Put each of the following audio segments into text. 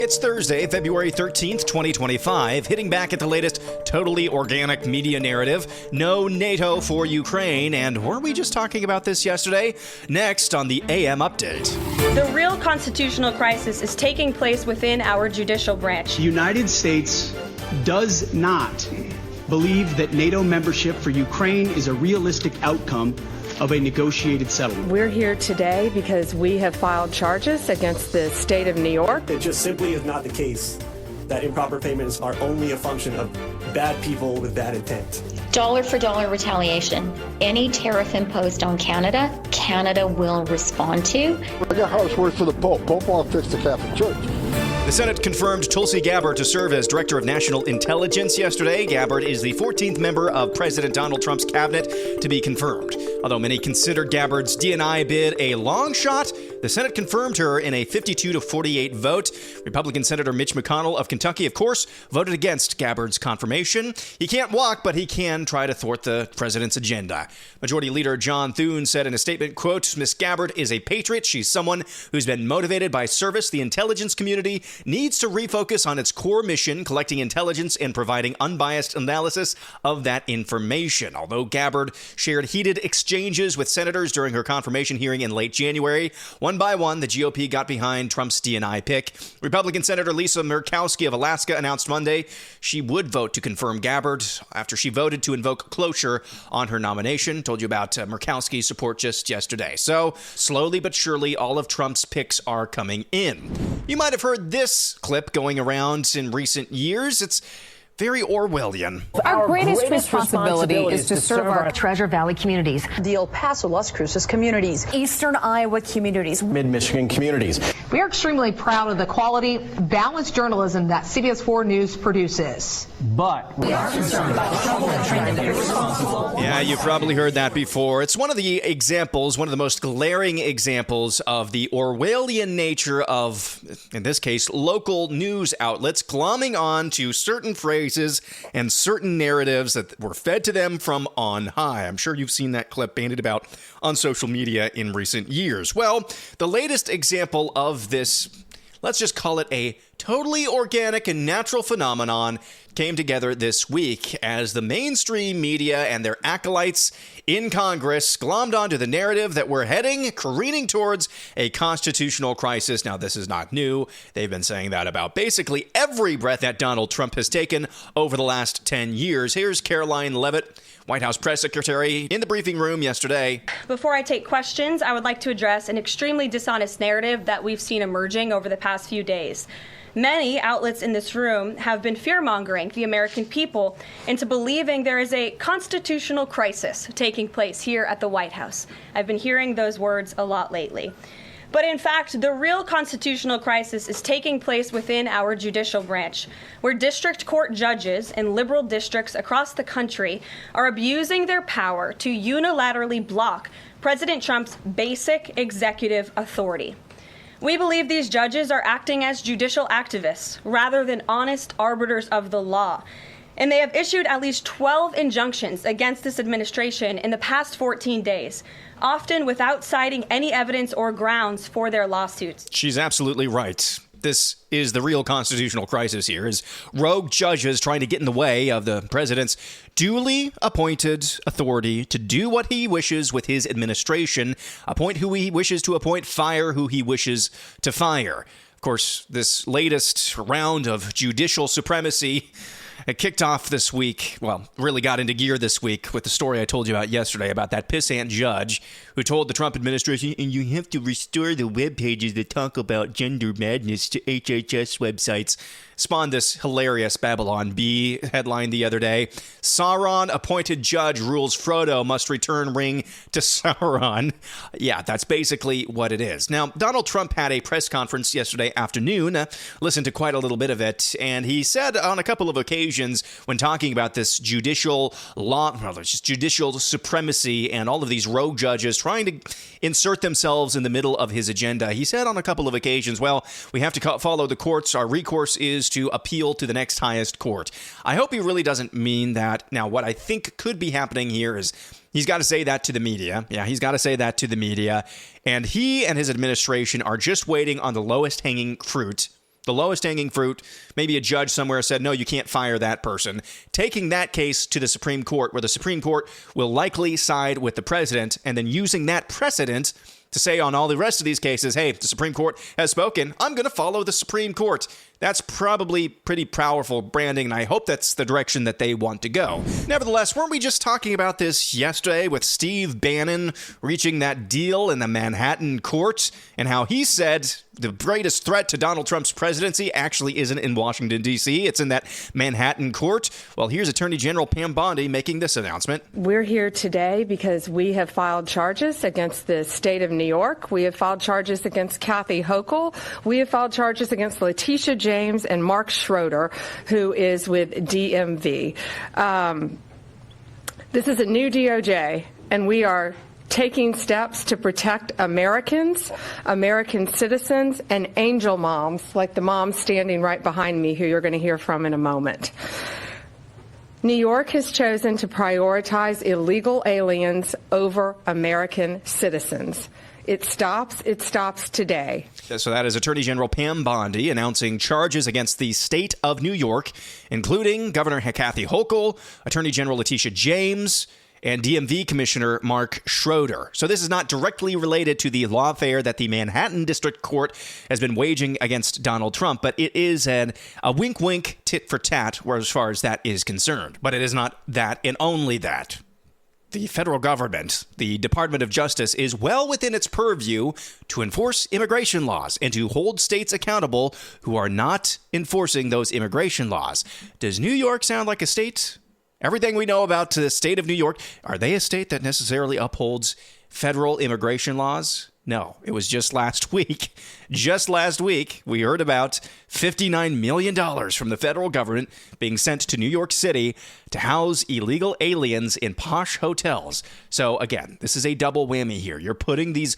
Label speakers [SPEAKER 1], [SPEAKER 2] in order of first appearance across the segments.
[SPEAKER 1] It's Thursday, February 13th, 2025, hitting back at the latest totally organic media narrative. No NATO for Ukraine, and were we just talking about this yesterday? Next on the AM Update.
[SPEAKER 2] The real constitutional crisis is taking place within our judicial branch.
[SPEAKER 3] The United States does not believe that NATO membership for Ukraine is a realistic outcome of a negotiated settlement.
[SPEAKER 4] We're here today because we have filed charges against the state of New York.
[SPEAKER 5] It just simply is not the case that improper payments are only a function of bad people with bad intent.
[SPEAKER 6] Dollar for dollar retaliation. Any tariff imposed on Canada, Canada will respond to.
[SPEAKER 7] I got harsh words for the Pope. Pope won't fix the Catholic Church.
[SPEAKER 1] The Senate confirmed Tulsi Gabbard to serve as Director of National Intelligence yesterday. Gabbard is the 14th member of President Donald Trump's cabinet to be confirmed. Although many considered Gabbard's D&I bid a long shot, the Senate confirmed her in a 52-48 vote. Republican Senator Mitch McConnell of Kentucky, of course, voted against Gabbard's confirmation. He can't walk, but he can try to thwart the president's agenda. Majority Leader John Thune said in a statement, quote, "Miss Gabbard is a patriot. She's someone who's been motivated by service. The intelligence community needs to refocus on its core mission, collecting intelligence and providing unbiased analysis of that information." Although Gabbard shared heated exchanges with senators during her confirmation hearing in late January, one by one, the GOP got behind Trump's D&I pick. Republican Senator Lisa Murkowski of Alaska announced Monday she would vote to confirm Gabbard after she voted to invoke cloture on her nomination. Told you about Murkowski's support just yesterday. So, slowly but surely, all of Trump's picks are coming in. You might have heard this clip going around in recent years. It's very Orwellian.
[SPEAKER 8] Our greatest responsibility is to serve our
[SPEAKER 9] Treasure Valley communities,
[SPEAKER 8] the El Paso, Las Cruces communities,
[SPEAKER 9] Eastern Iowa communities,
[SPEAKER 5] Mid-Michigan communities.
[SPEAKER 10] We are extremely proud of the quality, balanced journalism that CBS 4 News produces.
[SPEAKER 3] But
[SPEAKER 9] we are concerned about the trouble and trend of irresponsible.
[SPEAKER 1] Yeah, you've probably heard that before. It's one of the examples, one of the most glaring examples of the Orwellian nature of, in this case, local news outlets glomming on to certain phrases and certain narratives that were fed to them from on high. I'm sure you've seen that clip bandied about on social media in recent years. Well, the latest example of this, let's just call it a totally organic and natural phenomenon, came together this week as the mainstream media and their acolytes in Congress glommed onto the narrative that we're careening towards a constitutional crisis. Now, this is not new. They've been saying that about basically every breath that Donald Trump has taken over the last 10 years. Here's Caroline Leavitt, White House press secretary, in the briefing room yesterday.
[SPEAKER 2] Before I take questions, I would like to address an extremely dishonest narrative that we've seen emerging over the past few days. Many outlets in this room have been fear-mongering the American people into believing there is a constitutional crisis taking place here at the White House. I've been hearing those words a lot lately. But in fact, the real constitutional crisis is taking place within our judicial branch, where district court judges in liberal districts across the country are abusing their power to unilaterally block President Trump's basic executive authority. We believe these judges are acting as judicial activists rather than honest arbiters of the law. And they have issued at least 12 injunctions against this administration in the past 14 days, often without citing any evidence or grounds for their lawsuits.
[SPEAKER 1] She's absolutely right. This is the real constitutional crisis here, is rogue judges trying to get in the way of the president's duly appointed authority to do what he wishes with his administration, appoint who he wishes to appoint, fire who he wishes to fire. Of course, this latest round of judicial supremacy kicked off this week, well, really got into gear this week with the story I told you about yesterday about that pissant judge who told the Trump administration, and you have to restore the web pages that talk about gender madness to HHS websites. Spawned this hilarious Babylon Bee headline the other day. Sauron appointed judge rules Frodo must return ring to Sauron. Yeah, that's basically what it is. Now, Donald Trump had a press conference yesterday afternoon. Listened to quite a little bit of it, and he said on a couple of occasions when talking about this judicial law, just judicial supremacy and all of these rogue judges trying to insert themselves in the middle of his agenda, he said on a couple of occasions, well, we have to follow the courts. Our recourse is to appeal to the next highest court. I hope he really doesn't mean that. Now, what I think could be happening here is he's got to say that to the media. Yeah, he's got to say that to the media. And he and his administration are just waiting on the lowest hanging fruit The lowest hanging fruit, maybe a judge somewhere said, no, you can't fire that person. Taking that case to the Supreme Court, where the Supreme Court will likely side with the president, and then using that precedent to say on all the rest of these cases, hey, the Supreme Court has spoken, I'm going to follow the Supreme Court. That's probably pretty powerful branding, and I hope that's the direction that they want to go. Nevertheless, weren't we just talking about this yesterday with Steve Bannon reaching that deal in the Manhattan court, and how he said the greatest threat to Donald Trump's presidency actually isn't in Washington, D.C., it's in that Manhattan court? Well, here's Attorney General Pam Bondi making this announcement.
[SPEAKER 4] We're here today because we have filed charges against the state of New York. We have filed charges against Kathy Hochul. We have filed charges against Letitia James and Mark Schroeder, who is with DMV. This is a new DOJ, and we are taking steps to protect Americans, American citizens, and angel moms, like the mom standing right behind me, who you're going to hear from in a moment. New York has chosen to prioritize illegal aliens over American citizens. It stops today.
[SPEAKER 1] So that is Attorney General Pam Bondi announcing charges against the state of New York, including Governor Kathy Hochul, Attorney General Letitia James, and DMV Commissioner Mark Schroeder. So this is not directly related to the lawfare that the Manhattan District Court has been waging against Donald Trump, but it is a wink-wink, tit-for-tat as far as that is concerned. But it is not that and only that. The federal government, the Department of Justice, is well within its purview to enforce immigration laws and to hold states accountable who are not enforcing those immigration laws. Does New York sound like a state? Everything we know about the state of New York, are they a state that necessarily upholds federal immigration laws? No, it was just last week. Just last week, we heard about $59 million from the federal government being sent to New York City to house illegal aliens in posh hotels. So again, this is a double whammy here. You're putting these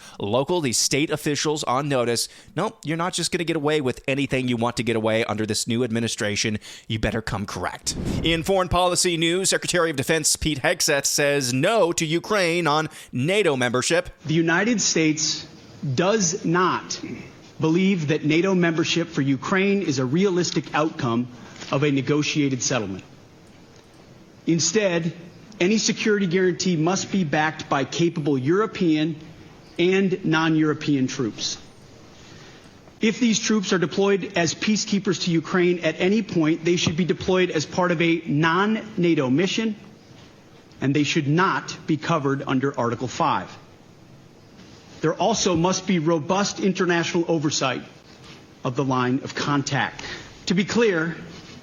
[SPEAKER 1] state officials on notice. No, you're not just going to get away with anything you want to get away under this new administration. You better come correct. In foreign policy news, Secretary of Defense Pete Hegseth says no to Ukraine on NATO membership.
[SPEAKER 3] The United States does not believe that NATO membership for Ukraine is a realistic outcome of a negotiated settlement. Instead, any security guarantee must be backed by capable European and non-European troops. If these troops are deployed as peacekeepers to Ukraine at any point, they should be deployed as part of a non-NATO mission, and they should not be covered under Article 5. There also must be robust international oversight of the line of contact. To be clear,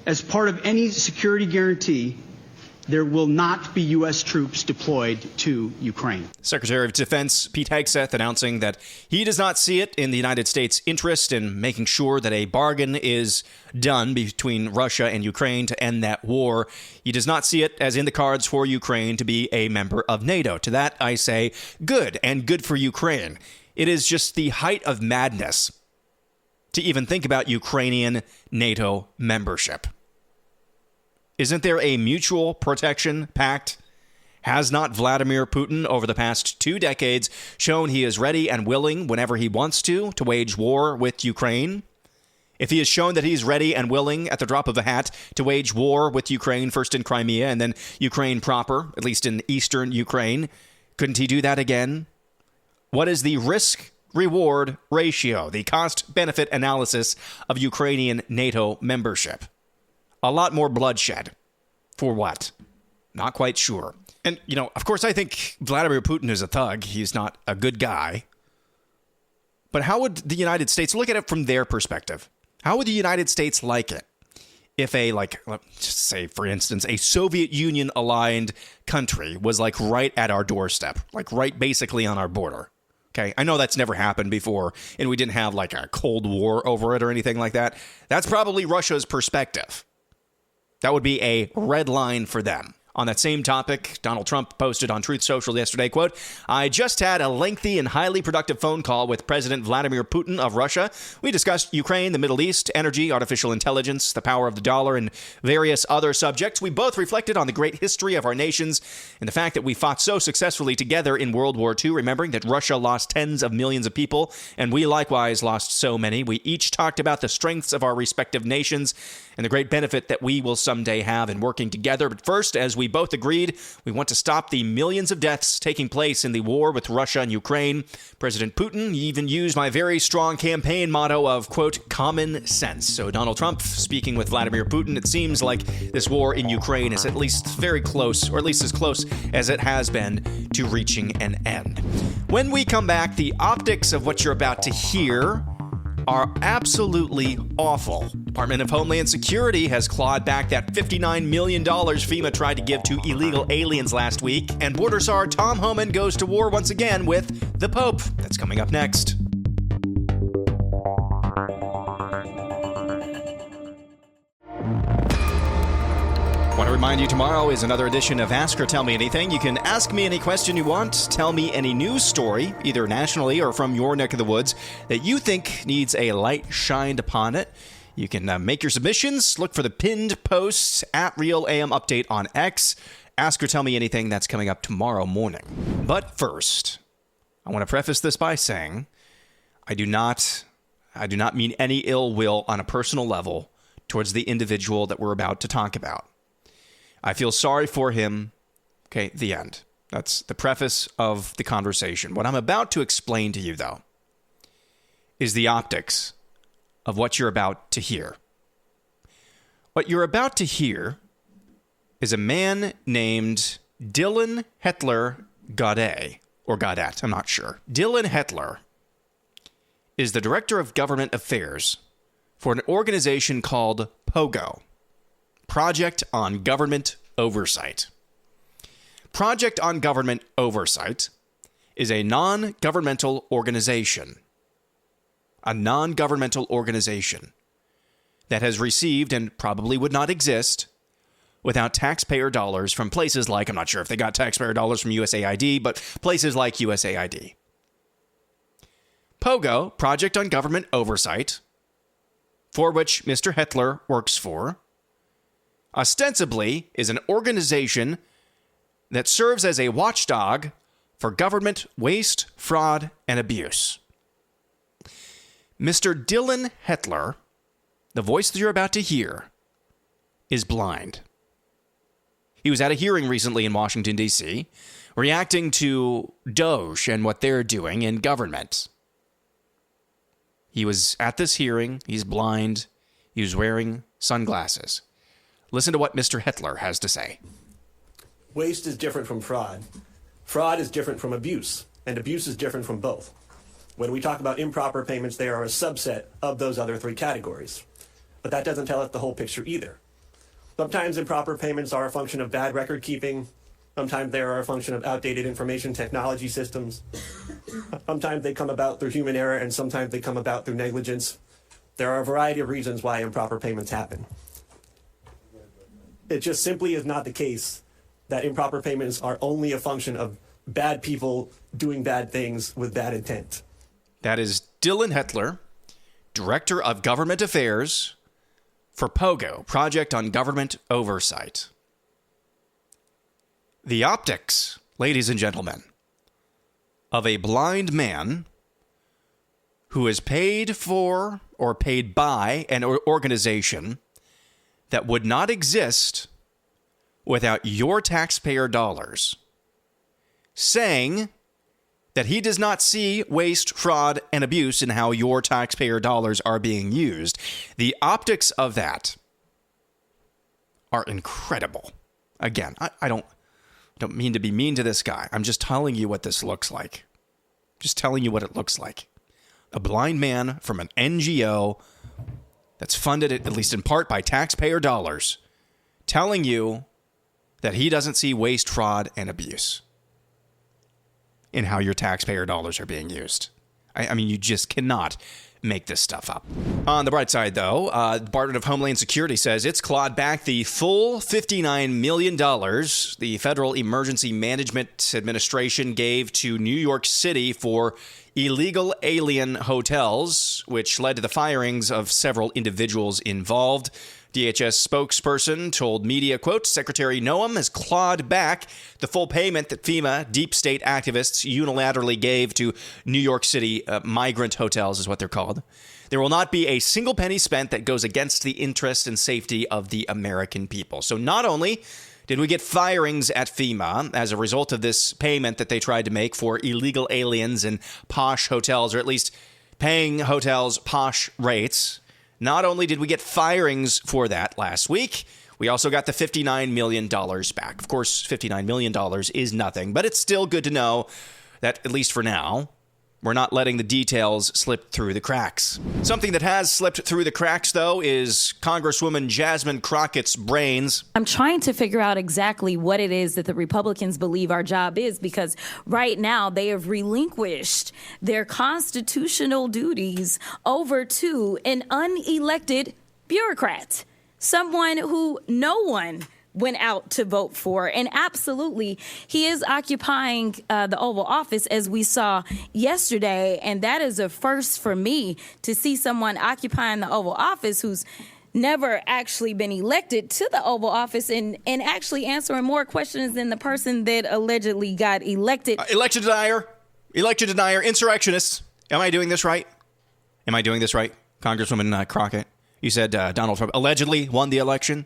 [SPEAKER 3] as part of any security guarantee, there will not be U.S. troops deployed to Ukraine.
[SPEAKER 1] Secretary of Defense Pete Hegseth announcing that he does not see it in the United States' interest in making sure that a bargain is done between Russia and Ukraine to end that war. He does not see it as in the cards for Ukraine to be a member of NATO. To that, I say, good, and good for Ukraine. It is just the height of madness to even think about Ukrainian NATO membership. Isn't there a mutual protection pact? Has not Vladimir Putin over the past 2 decades shown he is ready and willing whenever he wants to wage war with Ukraine? If he has shown that he's ready and willing at the drop of a hat to wage war with Ukraine, first in Crimea and then Ukraine proper, at least in eastern Ukraine, couldn't he do that again? What is the risk-reward ratio, the cost-benefit analysis of Ukrainian NATO membership? A lot more bloodshed. For what? Not quite sure. And, of course, I think Vladimir Putin is a thug. He's not a good guy. But how would the United States look at it from their perspective? How would the United States like it if let's just say, for instance, a Soviet Union-aligned country was right at our doorstep, right basically on our border? Okay, I know that's never happened before, and we didn't have a Cold War over it or anything like that. That's probably Russia's perspective. That would be a red line for them. On that same topic, Donald Trump posted on Truth Social yesterday, quote, "I just had a lengthy and highly productive phone call with President Vladimir Putin of Russia. We discussed Ukraine, the Middle East, energy, artificial intelligence, the power of the dollar, and various other subjects. We both reflected on the great history of our nations and the fact that we fought so successfully together in World War II, remembering that Russia lost tens of millions of people, and we likewise lost so many. We each talked about the strengths of our respective nations and the great benefit that we will someday have in working together. But first, as we both agreed, we want to stop the millions of deaths taking place in the war with Russia and Ukraine. President Putin even used my very strong campaign motto of, quote, common sense." So Donald Trump speaking with Vladimir Putin, it seems like this war in Ukraine is at least very close, or at least as close as it has been, to reaching an end. When we come back, the optics of what you're about to hear are absolutely awful. Department of Homeland Security has clawed back that $59 million FEMA tried to give to illegal aliens last week. And border czar Tom Homan goes to war once again with the Pope. That's coming up next. I want to remind you, tomorrow is another edition of Ask or Tell Me Anything. You can ask me any question you want, tell me any news story, either nationally or from your neck of the woods, that you think needs a light shined upon it. You can make your submissions, look for the pinned posts at Real AM Update on X. Ask or Tell Me Anything, that's coming up tomorrow morning. But first, I want to preface this by saying I do not mean any ill will on a personal level towards the individual that we're about to talk about. I feel sorry for him. Okay, the end. That's the preface of the conversation. What I'm about to explain to you, though, is the optics of what you're about to hear. What you're about to hear is a man named Dylan Hetler Gaudet, or Gaudet, I'm not sure. Dylan Hetler is the Director of Government Affairs for an organization called POGO, Project on Government Oversight. Project on Government Oversight is a non-governmental organization. A non-governmental organization that has received and probably would not exist without taxpayer dollars from places like, I'm not sure if they got taxpayer dollars from USAID, but places like USAID. POGO, Project on Government Oversight, for which Mr. Hetler works for, ostensibly is an organization that serves as a watchdog for government waste, fraud, and abuse. Mr. Dylan Hetler, the voice that you're about to hear, is blind. He was at a hearing recently in Washington, D.C., reacting to DoJ and what they're doing in government. He was at this hearing. He's blind. He was wearing sunglasses. Listen to what Mr. Hetler has to say.
[SPEAKER 5] Waste is different from fraud. Fraud is different from abuse, and abuse is different from both. When we talk about improper payments, they are a subset of those other three categories. But that doesn't tell us the whole picture either. Sometimes improper payments are a function of bad record keeping. Sometimes they are a function of outdated information technology systems. Sometimes they come about through human error, and sometimes they come about through negligence. There are a variety of reasons why improper payments happen. It just simply is not the case that improper payments are only a function of bad people doing bad things with bad intent.
[SPEAKER 1] That is Dylan Hetler, Director of Government Affairs for POGO, Project on Government Oversight. The optics, ladies and gentlemen, of a blind man who is paid for or paid by an organization that would not exist without your taxpayer dollars, saying that he does not see waste, fraud, and abuse in how your taxpayer dollars are being used. The optics of that are incredible. Again, I don't mean to be mean to this guy. I'm just telling you what this looks like. Just telling you what it looks like. A blind man from an NGO that's funded, at least in part, by taxpayer dollars, telling you that he doesn't see waste, fraud, and abuse in how your taxpayer dollars are being used. I mean, you just cannot make this stuff up. On the bright side, though, the Department of Homeland Security says it's clawed back the full $59 million the Federal Emergency Management Administration gave to New York City for illegal alien hotels, which led to the firings of several individuals involved. DHS spokesperson told media, quote, Secretary Noam has clawed back the full payment that FEMA deep state activists unilaterally gave to New York City migrant hotels, is what they're called. There will not be a single penny spent that goes against the interest and safety of the American people. So not only did we get firings at FEMA as a result of this payment that they tried to make for illegal aliens in posh hotels, or at least paying hotels posh rates, not only did we get firings for that last week, we also got the $59 million back. Of course, $59 million is nothing, but it's still good to know that, at least for now, we're not letting the details slip through the cracks. Something that has slipped through the cracks, though, is Congresswoman Jasmine Crockett's brains.
[SPEAKER 11] I'm trying to figure out exactly what it is that the Republicans believe our job is, because right now they have relinquished their constitutional duties over to an unelected bureaucrat, someone who no one went out to vote for. And absolutely, he is occupying the Oval Office, as we saw yesterday. And that is a first for me, to see someone occupying the Oval Office who's never actually been elected to the Oval Office and actually answering more questions than the person that allegedly got elected.
[SPEAKER 1] Election denier, insurrectionist. Am I doing this right? Congresswoman Crockett? You said Donald Trump allegedly won the election?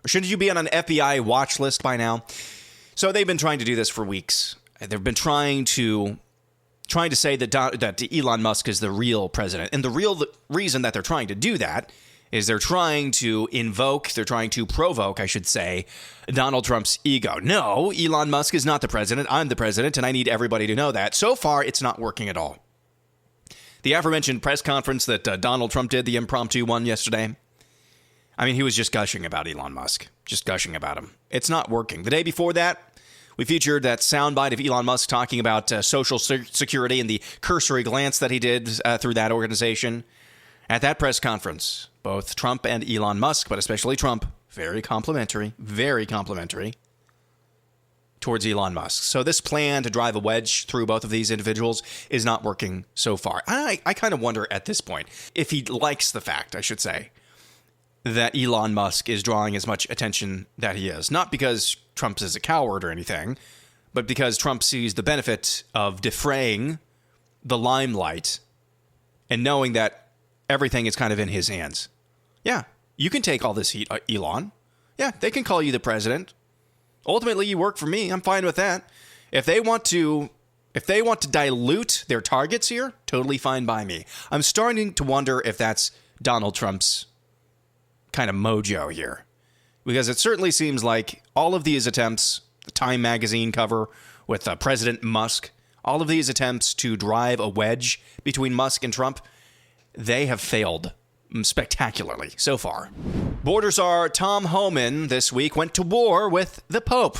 [SPEAKER 1] Or shouldn't you be on an FBI watch list by now? So they've been trying to do this for weeks. They've been trying to say that Elon Musk is the real president. And the real reason that they're trying to do that is they're trying to provoke, I should say, Donald Trump's ego. No, Elon Musk is not the president. I'm the president, and I need everybody to know that. So far, it's not working at all. The aforementioned press conference that Donald Trump did, the impromptu one yesterday, I mean, he was just gushing about Elon Musk, just gushing about him. It's not working. The day before that, we featured that soundbite of Elon Musk talking about Social Security and the cursory glance that he did through that organization. At that press conference, both Trump and Elon Musk, but especially Trump, very complimentary towards Elon Musk. So this plan to drive a wedge through both of these individuals is not working so far. I kind of wonder at this point if he likes the fact, I should say, that Elon Musk is drawing as much attention that he is. Not because Trump is a coward or anything, but because Trump sees the benefit of defraying the limelight and knowing that everything is kind of in his hands. Yeah, you can take all this heat, Elon. Yeah, they can call you the president. Ultimately, you work for me. I'm fine with that. If they want to dilute their targets here, totally fine by me. I'm starting to wonder if that's Donald Trump's kind of mojo here, because it certainly seems like all of these attempts, the Time magazine cover with President Musk, all of these attempts to drive a wedge between Musk and Trump, they have failed spectacularly so far. Border czar Tom Homan this week went to war with the Pope.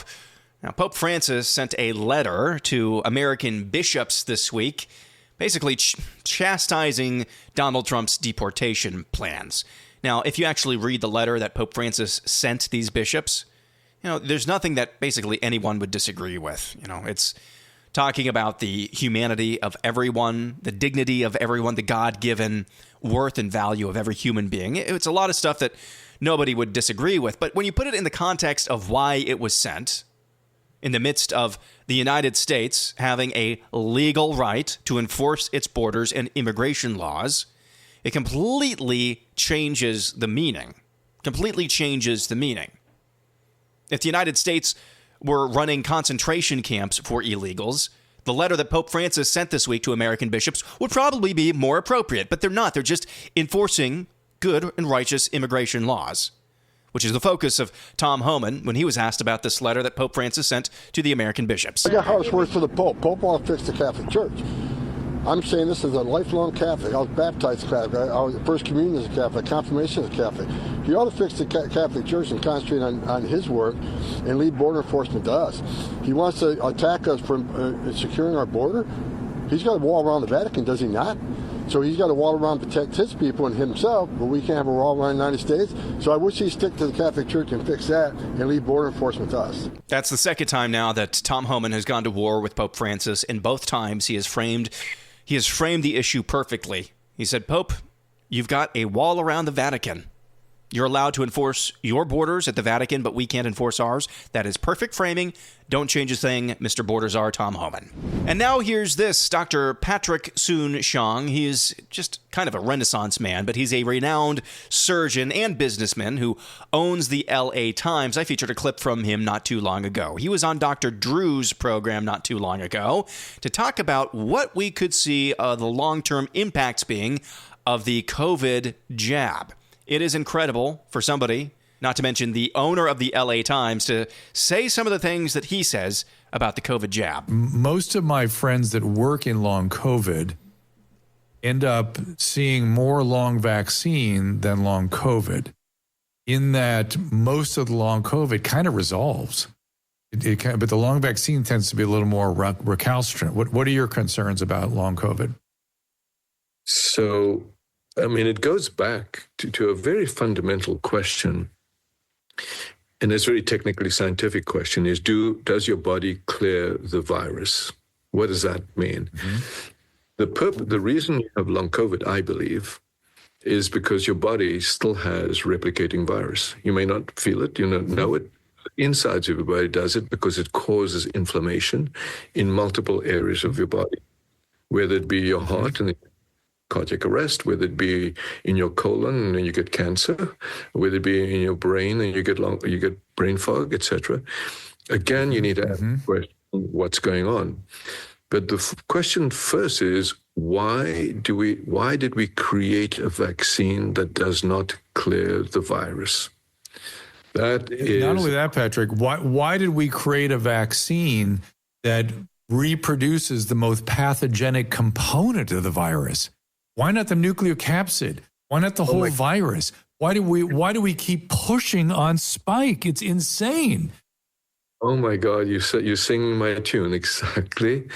[SPEAKER 1] Now, Pope Francis sent a letter to American bishops this week, basically chastising Donald Trump's deportation plans. Now, if you actually read the letter that Pope Francis sent these bishops, there's nothing that basically anyone would disagree with. It's talking about the humanity of everyone, the dignity of everyone, the God-given worth and value of every human being. It's a lot of stuff that nobody would disagree with. But when you put it in the context of why it was sent, in the midst of the United States having a legal right to enforce its borders and immigration laws, it completely changes the meaning. If the United States were running concentration camps for illegals, the letter that Pope Francis sent this week to American bishops would probably be more appropriate. But they're not. They're just enforcing good and righteous immigration laws, which is the focus of Tom Homan when he was asked about this letter that Pope Francis sent to the American bishops.
[SPEAKER 7] I got harsh words for the Pope. Pope won't fix the Catholic Church. I'm saying this as a lifelong Catholic. I was baptized Catholic. I was First Communion as a Catholic. Confirmation as a Catholic. He ought to fix the Catholic Church and concentrate on his work and leave border enforcement to us. He wants to attack us for securing our border. He's got a wall around the Vatican, does he not? So he's got a wall around to protect his people and himself, but we can't have a wall around the United States. So I wish he'd stick to the Catholic Church and fix that and leave border enforcement to us.
[SPEAKER 1] That's the second time now that Tom Homan has gone to war with Pope Francis, and both times he has framed the issue perfectly. He said, Pope, you've got a wall around the Vatican. You're allowed to enforce your borders at the Vatican, but we can't enforce ours. That is perfect framing. Don't change a thing, Mr. Border Czar Tom Homan. And now here's this, Dr. Patrick Soon-Shiong. He is just kind of a Renaissance man, but he's a renowned surgeon and businessman who owns the LA Times. I featured a clip from him not too long ago. He was on Dr. Drew's program not too long ago to talk about what we could see the long-term impacts being of the COVID jab. It is incredible for somebody, not to mention the owner of the LA Times, to say some of the things that he says about the COVID jab.
[SPEAKER 12] Most of my friends that work in long COVID end up seeing more long vaccine than long COVID, in that most of the long COVID kind of resolves. But the long vaccine tends to be a little more recalcitrant. What are your concerns about long COVID?
[SPEAKER 13] So, I mean, it goes back to a very fundamental question, and it's a very technically scientific question, is does your body clear the virus? What does that mean? Mm-hmm. The reason you have long COVID, I believe, is because your body still has replicating virus. You may not feel it, you don't know it. Insides of your body does it because it causes inflammation in multiple areas of your body, whether it be your heart and cardiac arrest, whether it be in your colon and you get cancer, whether it be in your brain and you get brain fog, etc. Again, you need to ask the question, what's going on? But the question first is, why did we create a vaccine that does not clear the virus? That is
[SPEAKER 12] not only that, Patrick. Why did we create a vaccine that reproduces the most pathogenic component of the virus? Why not the nucleocapsid? Why not the whole virus? Why do we keep pushing on spike? It's insane.
[SPEAKER 13] Oh my God, you're singing my tune exactly.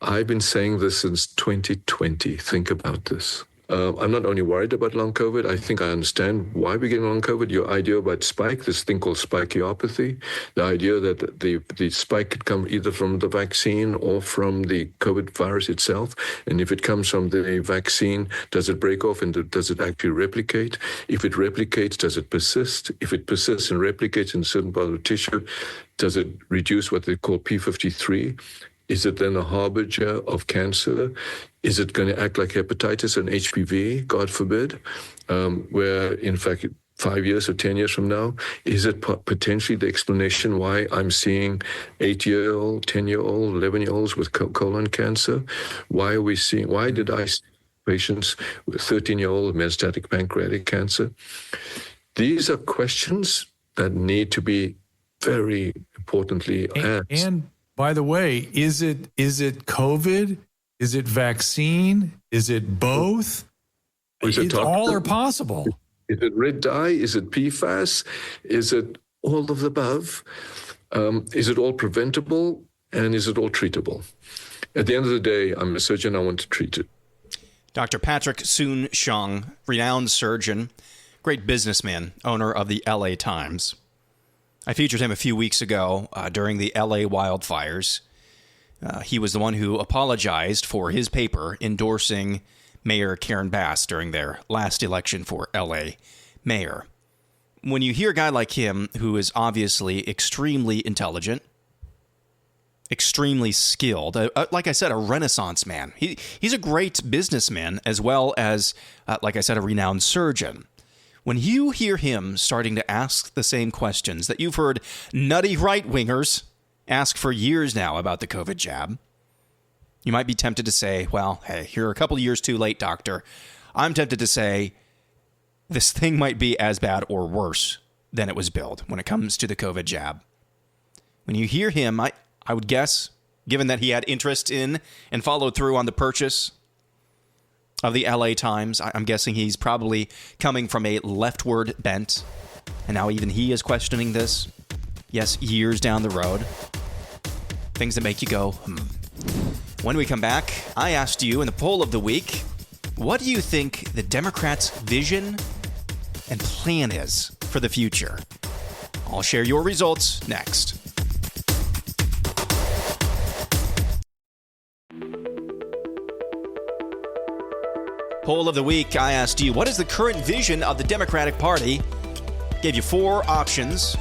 [SPEAKER 13] I've been saying this since 2020. Think about this. I'm not only worried about long COVID, I think I understand why we're getting long COVID. Your idea about spike, this thing called spikyopathy, the idea that the spike could come either from the vaccine or from the COVID virus itself. And if it comes from the vaccine, does it break off and does it actually replicate? If it replicates, does it persist? If it persists and replicates in a certain part of the tissue, does it reduce what they call P53? Is it then a harbinger of cancer? Is it going to act like hepatitis and HPV, God forbid, where in fact 5 years or 10 years from now, is it potentially the explanation why I'm seeing 8-year-old, 10-year-old, 11-year-olds with colon cancer? Why did I see patients with 13-year-old metastatic pancreatic cancer? These are questions that need to be very importantly asked.
[SPEAKER 12] And by the way, is it COVID? Is it vaccine? Is it both? All are possible.
[SPEAKER 13] Is it red dye? Is it PFAS? Is it all of the above? Is it all preventable? And is it all treatable? At the end of the day, I'm a surgeon. I want to treat it.
[SPEAKER 1] Dr. Patrick Soon-Shiong, renowned surgeon, great businessman, owner of the LA Times. I featured him a few weeks ago during the LA wildfires. He was the one who apologized for his paper endorsing Mayor Karen Bass during their last election for LA mayor. When you hear a guy like him, who is obviously extremely intelligent, extremely skilled, like I said, a Renaissance man. He's a great businessman as well as, like I said, a renowned surgeon. When you hear him starting to ask the same questions that you've heard nutty right-wingers ask for years now about the COVID jab, you might be tempted to say, well, hey, you're a couple of years too late, doctor. I'm tempted to say this thing might be as bad or worse than it was billed when it comes to the COVID jab. When you hear him, I would guess, given that he had interest in and followed through on the purchase of the LA Times, I'm guessing he's probably coming from a leftward bent. And now even he is questioning this. Yes, years down the road. Things that make you go, When we come back, I asked you in the poll of the week, What do you think the Democrats' vision and plan is for the future? I'll share your results next. Poll of the week, I asked you, what is the current vision of the Democratic Party? Gave you 4 options,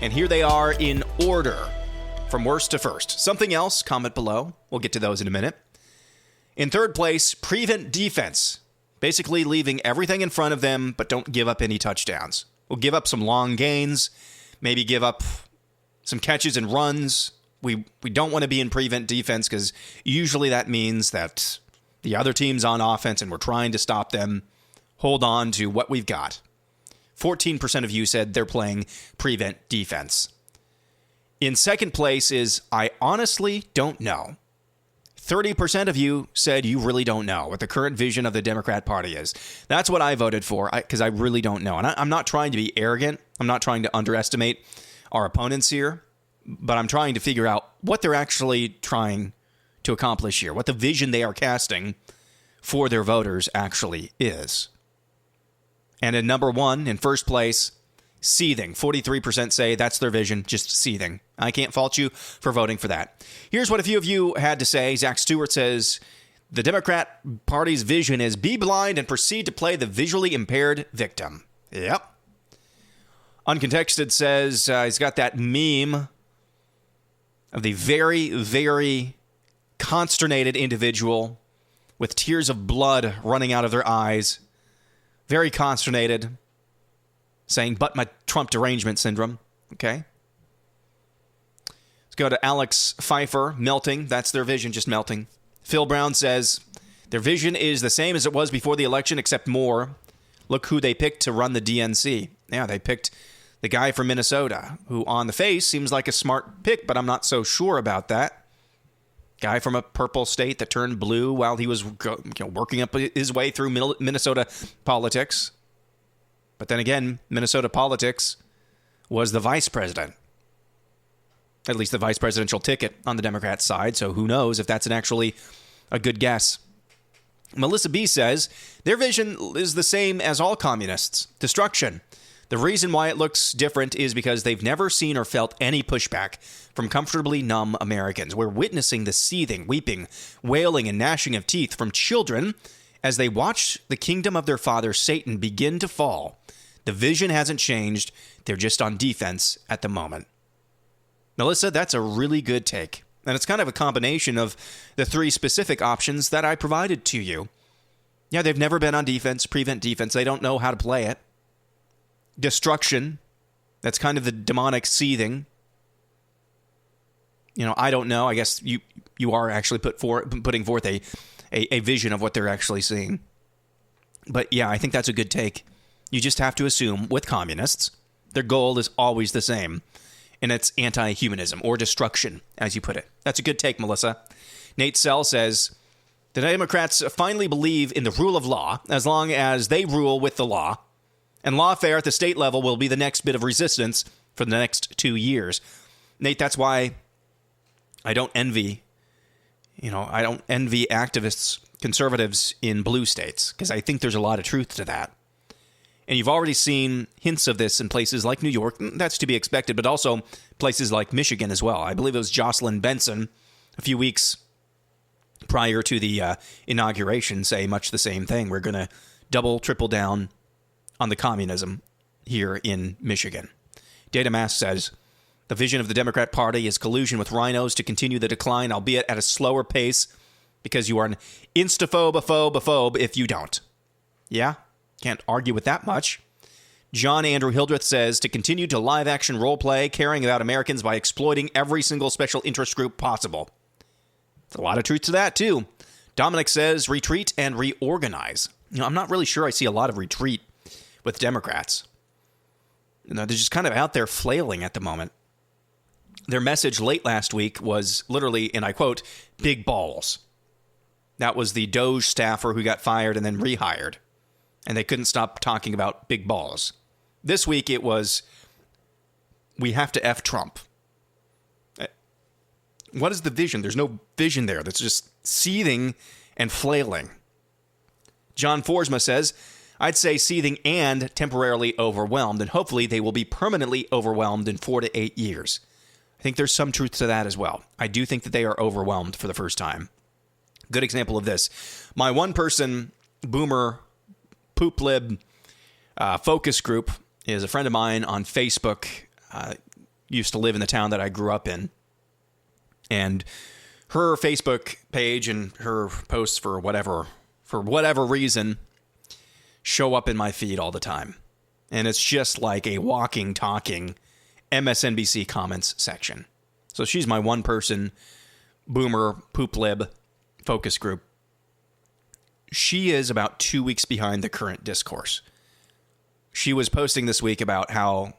[SPEAKER 1] and here they are in order, from worst to first. Something else, comment below. We'll get to those in a minute. In third place, prevent defense. Basically leaving everything in front of them, but don't give up any touchdowns. We'll give up some long gains, maybe give up some catches and runs. We don't want to be in prevent defense because usually that means that the other team's on offense and we're trying to stop them. Hold on to what we've got. 14% of you said they're playing prevent defense. In second place is I honestly don't know. 30% of you said you really don't know what the current vision of the Democrat Party is. That's what I voted for because I really don't know. And I'm not trying to be arrogant. I'm not trying to underestimate our opponents here, but I'm trying to figure out what they're actually trying to accomplish here, what the vision they are casting for their voters actually is. And in number one, in first place, seething. 43% say that's their vision, just seething. I can't fault you for voting for that. Here's what a few of you had to say. Zach Stewart says, the Democrat Party's vision is be blind and proceed to play the visually impaired victim. Yep. Uncontexted says he's got that meme of the very, very consternated individual with tears of blood running out of their eyes. Very consternated. Saying, but my Trump derangement syndrome. Okay. Let's go to Alex Pfeiffer. Melting. That's their vision, just melting. Phil Brown says, their vision is the same as it was before the election, except more. Look who they picked to run the DNC. Yeah, they picked the guy from Minnesota, who on the face seems like a smart pick, but I'm not so sure about that. Guy from a purple state that turned blue while he was working up his way through Minnesota politics. But then again, Minnesota politics was the vice president. At least the vice presidential ticket on the Democrat side. So who knows if that's actually a good guess. Melissa B. says, their vision is the same as all communists. Destruction. The reason why it looks different is because they've never seen or felt any pushback from comfortably numb Americans. We're witnessing the seething, weeping, wailing, and gnashing of teeth from children as they watch the kingdom of their father, Satan, begin to fall. The vision hasn't changed. They're just on defense at the moment. Melissa, that's a really good take. And it's kind of a combination of the 3 specific options that I provided to you. Yeah, they've never been on defense, prevent defense. They don't know how to play it. Destruction. That's kind of the demonic seething. I don't know. I guess you are actually putting forth a vision of what they're actually seeing. But yeah, I think that's a good take. You just have to assume with communists, their goal is always the same. And it's anti-humanism or destruction, as you put it. That's a good take, Melissa. Nate Sell says, the Democrats finally believe in the rule of law as long as they rule with the law. And lawfare at the state level will be the next bit of resistance for the next 2 years. Nate, that's why I don't envy activists, conservatives in blue states, because I think there's a lot of truth to that. And you've already seen hints of this in places like New York. That's to be expected, but also places like Michigan as well. I believe it was Jocelyn Benson a few weeks prior to the inauguration say much the same thing. We're going to double, triple down on the communism here in Michigan. Datamask says, the vision of the Democrat Party is collusion with rhinos to continue the decline, albeit at a slower pace, because you are an instaphobe if you don't. Yeah, can't argue with that much. John Andrew Hildreth says, to continue to live-action role-play, caring about Americans by exploiting every single special interest group possible. There's a lot of truth to that, too. Dominic says, retreat and reorganize. I'm not really sure I see a lot of retreat with Democrats. They're just kind of out there flailing at the moment. Their message late last week was literally, and I quote, big balls. That was the DoJ staffer who got fired and then rehired. And they couldn't stop talking about big balls. This week it was, we have to F Trump. What is the vision? There's no vision there. That's just seething and flailing. John Forsma says, I'd say seething and temporarily overwhelmed, and hopefully they will be permanently overwhelmed in 4 to 8 years. I think there's some truth to that as well. I do think that they are overwhelmed for the first time. Good example of this. My one-person boomer poop lib focus group is a friend of mine on Facebook. Used to live in the town that I grew up in. And her Facebook page and her posts for whatever reason show up in my feed all the time. And it's just like a walking, talking MSNBC comments section. So she's my one-person boomer poop lib focus group. She is about 2 weeks behind the current discourse. She was posting this week about how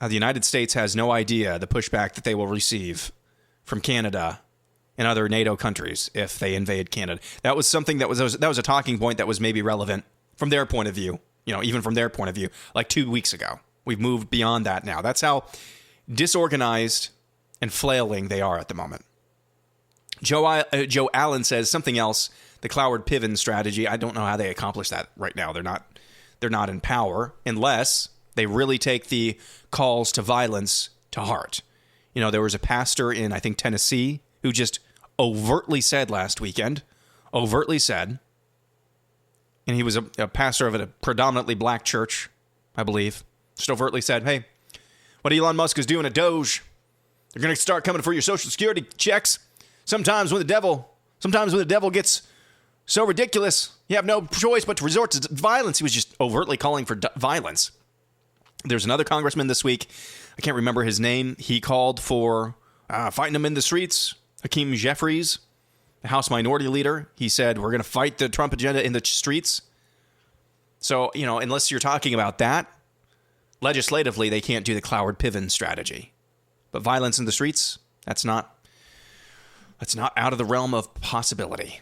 [SPEAKER 1] the United States has no idea the pushback that they will receive from Canada and other NATO countries if they invade Canada. That was something that was a talking point that was maybe relevant from their point of view, even from their point of view, like 2 weeks ago. We've moved beyond that now. That's how disorganized and flailing they are at the moment. Joe Allen says something else, the Cloward-Piven strategy. I don't know how they accomplish that right now. They're not in power unless they really take the calls to violence to heart. There was a pastor in, I think, Tennessee who just overtly said last weekend, and he was a pastor of a predominantly black church, I believe, just overtly said, hey, what Elon Musk is doing at DoJ, they're going to start coming for your Social Security checks. Sometimes when the devil gets so ridiculous, you have no choice but to resort to violence. He was just overtly calling for violence. There's another congressman this week, I can't remember his name. He called for fighting them in the streets. Hakeem Jeffries, the House Minority Leader, he said, we're going to fight the Trump agenda in the streets. So, unless you're talking about that, legislatively, they can't do the Cloward-Piven strategy. But violence in the streets, that's not out of the realm of possibility.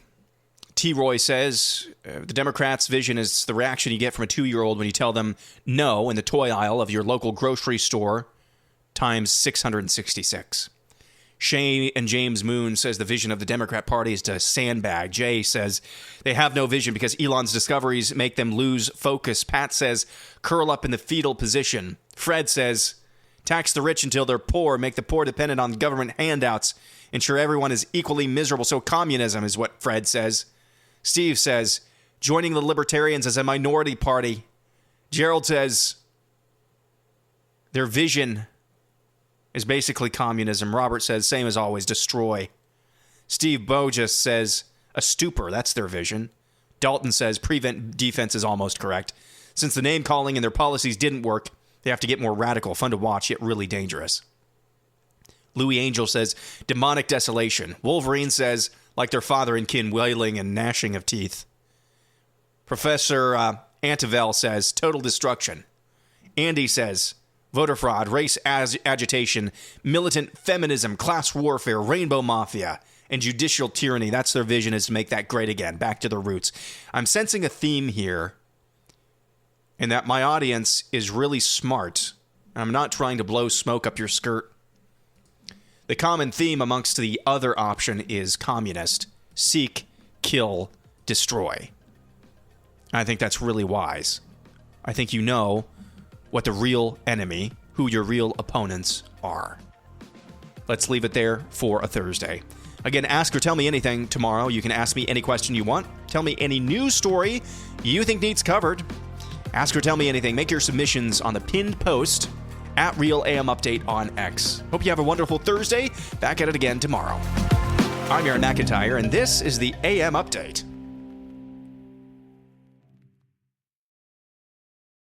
[SPEAKER 1] T. Roy says the Democrats' vision is the reaction you get from a 2-year-old when you tell them no in the toy aisle of your local grocery store times 666. Shane and James Moon says the vision of the Democrat Party is to sandbag. Jay says they have no vision because Elon's discoveries make them lose focus. Pat says curl up in the fetal position. Fred says tax the rich until they're poor, make the poor dependent on government handouts, ensure everyone is equally miserable. So communism is what Fred says. Steve says joining the Libertarians as a minority party. Gerald says their vision is basically communism. Robert says, same as always, destroy. Steve Bogus says a stupor, that's their vision. Dalton says prevent defense is almost correct. Since the name calling and their policies didn't work, they have to get more radical, fun to watch, yet really dangerous. Louis Angel says demonic desolation. Wolverine says like their father and kin wailing and gnashing of teeth. Professor Antivel says total destruction. Andy says voter fraud, race agitation, militant feminism, class warfare, rainbow mafia, and judicial tyranny. That's their vision, is to make that great again, back to their roots. I'm sensing a theme here, and that my audience is really smart. I'm not trying to blow smoke up your skirt. The common theme amongst the other option is communist. Seek, kill, destroy. I think that's really wise. I think you know what the real enemy, who your real opponents are. Let's leave it there for a Thursday. Again, ask or tell me anything tomorrow. You can ask me any question you want. Tell me any news story you think needs covered. Ask or tell me anything. Make your submissions on the pinned post at Real AM Update on X. Hope you have a wonderful Thursday. Back at it again tomorrow. I'm Aaron McIntyre, and this is the AM Update.